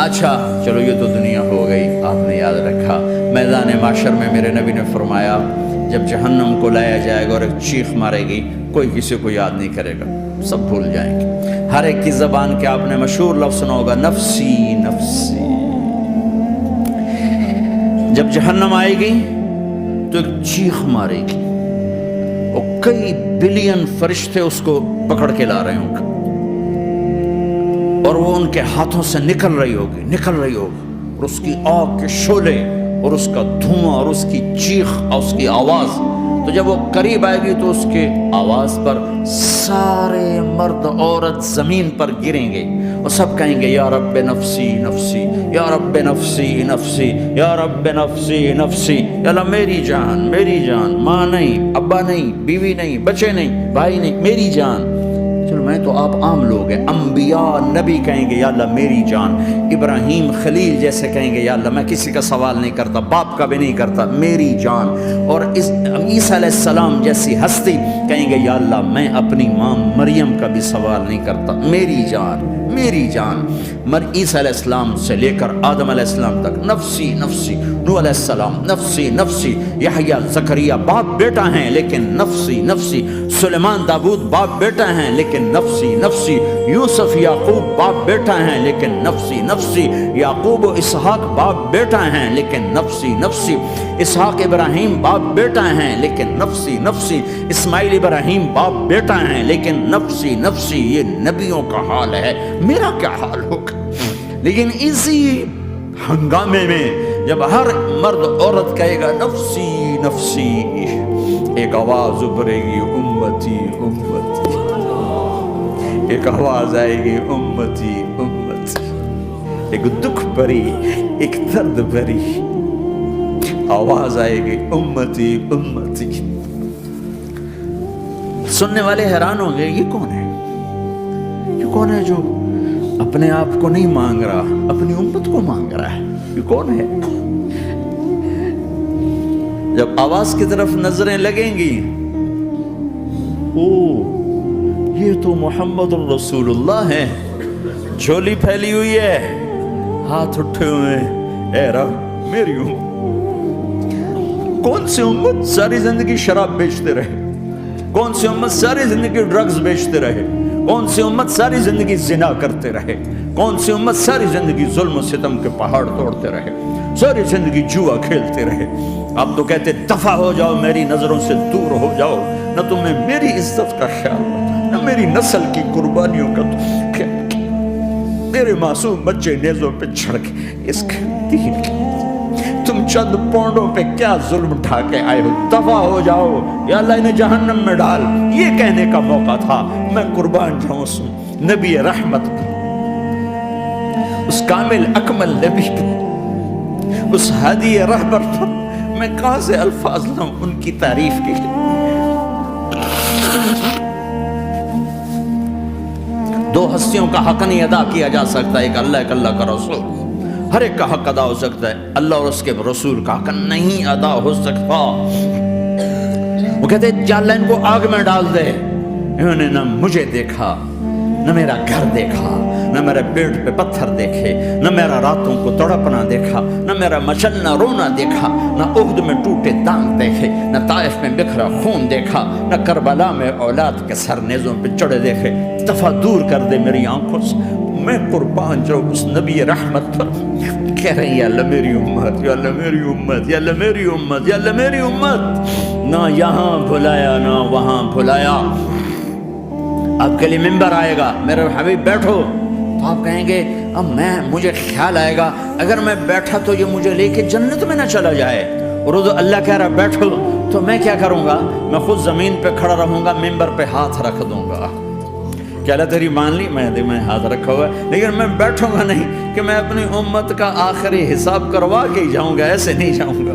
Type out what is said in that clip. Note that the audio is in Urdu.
اچھا چلو یہ تو دنیا ہو گئی، آپ نے یاد رکھا۔ میدان معاشر میں میرے نبی نے فرمایا جب جہنم کو لایا جائے گا اور ایک چیخ مارے گی، کوئی کسی کو یاد نہیں کرے گا، سب بھول جائیں گے۔ ہر ایک کی زبان کے آپ نے مشہور لفظ سنا ہوگا، نفسی نفسی۔ جب جہنم آئے گی تو ایک چیخ مارے گی اور کئی بلین فرشتے اس کو پکڑ کے لا رہے ہوں گے اور وہ ان کے ہاتھوں سے نکل رہی ہوگی اور اس کی آگ کے شعلے اور اس کا دھواں اور اس کی چیخ اور اس کی آواز، تو جب وہ قریب آئے گی تو اس کے آواز پر سارے مرد عورت زمین پر گریں گے اور سب کہیں گے یا رب نفسی نفسی، یا رب نفسی نفسی، یا رب نفسی نفسی، یا اللہ میری جان میری جان، ماں نہیں، ابا نہیں، بیوی نہیں، بچے نہیں، بھائی نہیں، میری جان۔ چلو میں تو آپ عام لوگ ہیں، انبیاء نبی کہیں گے یا اللہ میری جان، ابراہیم خلیل جیسے کہیں گے یا اللہ میں کسی کا سوال نہیں کرتا، باپ کا بھی نہیں کرتا، میری جان، اور عیسیٰ علیہ السلام جیسی ہستی کہیں گے یا اللہ میں اپنی ماں مریم کا بھی سوال نہیں کرتا، میری جان میری جان۔ عیسیٰ علیہ السلام سے لے کر آدم علیہ السلام تک نفسی نفسی، نوح علیہ السلام نفسی نفسی، یحییٰ زکریا باپ بیٹا ہیں لیکن نفسی نفسی، سلیمان داؤد باپ بیٹا ہیں لیکن نفسی نفسی، یوسف یعقوب باپ بیٹا ہیں لیکن نفسی نفسی، یعقوب و اسحاق باپ بیٹا ہیں لیکن نفسی نفسی، اسحاق ابراہیم باپ بیٹا ہیں لیکن نفسی نفسی، اسماعیل ابراہیم باپ بیٹا ہیں لیکن نفسی نفسی۔ یہ نبیوں کا حال ہے، میرا کیا حال ہوگا؟ لیکن اسی ہنگامے میں جب ہر مرد عورت کہے گا نفسی نفسی، ایک آواز ابھرے گی امتی امتی، ایک آواز آئے گی امتی امتی، ایک دکھ بھری ایک درد بھری آواز آئے گی امتی امتی۔ سننے والے حیران ہوں گے یہ کون ہے، یہ کون ہے جو اپنے آپ کو نہیں مانگ رہا، اپنی امت کو مانگ رہا ہے، یہ کون ہے؟ جب آواز کی طرف نظریں لگیں گی، او یہ تو محمد الرسول اللہ ہے، جھولی پھیلی ہوئی ہے، ہاتھ اٹھے ہوئے ہیں، اے رب میری امت۔ کون سی امت ساری زندگی شراب بیچتے رہے، کون سی امت ساری زندگی ڈرگز بیچتے رہے، کون سی امت ساری زندگی زنا کرتے رہے، کون سی امت ساری زندگی ظلم و ستم کے پہاڑ توڑتے رہے، ساری زندگی جوا کھیلتے رہے۔ آپ تو کہتے دفع ہو جاؤ، میری نظروں سے دور ہو جاؤ، نہ تمہیں میری عزت کا خیال نہ میری نسل کی قربانیوں کا خیال، میرے معصوم بچے نیزوں پہ چڑھ کے اس کے دین کے تم چند پونڈوں پہ کیا ظلم ڈھا کے آئے ہو، دفع ہو جاؤ یا اللہ انہیں جہنم میں ڈال۔ یہ کہنے کا موقع تھا، میں قربان جاؤں اس نبی رحمت پر، اس کامل اکمل نبی پر، اس ہادی رہبر پر میں کہاں سے الفاظ لاؤں ان کی تعریف کے لیے۔ دو ہستیوں کا حق نہیں ادا کیا جا سکتا، ایک اللہ ایک اللہ کا رسول، ہر ایک کا حق ادا ہو سکتا ہے، اللہ اور اس کے رسول کا حق نہیں ادا ہو سکتا۔ وہ کہتے ہیں یا اللہ ان کو آگ میں ڈال دے، انہوں نے نہ مجھے دیکھا، نہ میرا گھر دیکھا، نہ میرے پیٹ پہ پتھر دیکھے، نہ میرا راتوں کو تڑپنا دیکھا، نہ میرا مچلنا رونا دیکھا، نہ احد میں ٹوٹے دانت دیکھے، نہ طائف میں بکھرا خون دیکھا، نہ کربلا میں اولاد کے سر نیزوں پہ چڑھے دیکھے۔ دفعہ دور کر دے میری آنکھوں سے، میں قربان جاؤں اس نبی رحمت پر۔ کہہ رہے ہیں یا اللہ میری امت، یا اللہ میری امت، یا اللہ میری امت، یا اللہ میری امت، نہ یہاں بھلایا نہ وہاں بھلایا۔ آپ کے لیے ممبر آئے گا، میرے حبیب بیٹھو، تو آپ کہیں گے اب مجھے خیال آئے گا اگر میں بیٹھا تو یہ مجھے لے کے جنت میں نہ چلا جائے، اور اللہ کہہ رہا بیٹھو تو میں کیا کروں گا؟ میں خود زمین پہ کھڑا رہوں گا، ممبر پہ ہاتھ رکھ دوں گا۔ کیا اللہ تیری مان لی؟ میں ہاتھ رکھا ہوا ہے، لیکن میں بیٹھوں گا نہیں کہ میں اپنی امت کا آخری حساب کروا کے ہی جاؤں گا، ایسے نہیں جاؤں گا۔